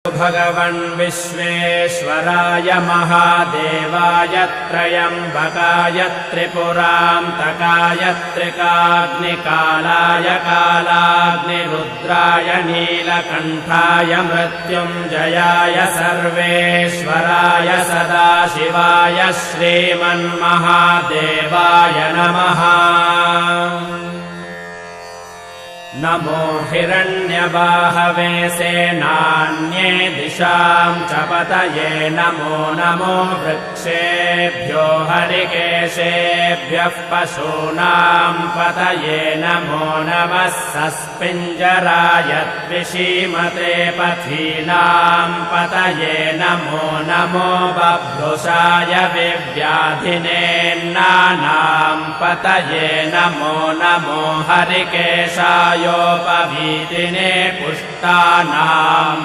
भगवन् विश्वेश्वराय महादेवाय त्र्यम्बकाय त्रिपुरान्तकाय त्रिकाग्निकालाय कालाग्निरुद्राय नीलकण्ठाय मृत्युञ्जयाय सर्वेश्वराय सदाशिवाय श्रीमन्महादेवाय नमः। नमो हिरण्यबाहवे सेनान्ये दिशां च पतये नमो नमो वृक्षेभ्यो हरिकेशेभ्यः पशूनां पतये नमो नमः सस्पिञ्जराय द्विषीमते पथीनां पतये नमो नमो बभ्रुषाय विव्याधिनेन्नानां पतये नमो नमो हरिकेशाय योपवीतिने पुष्टानां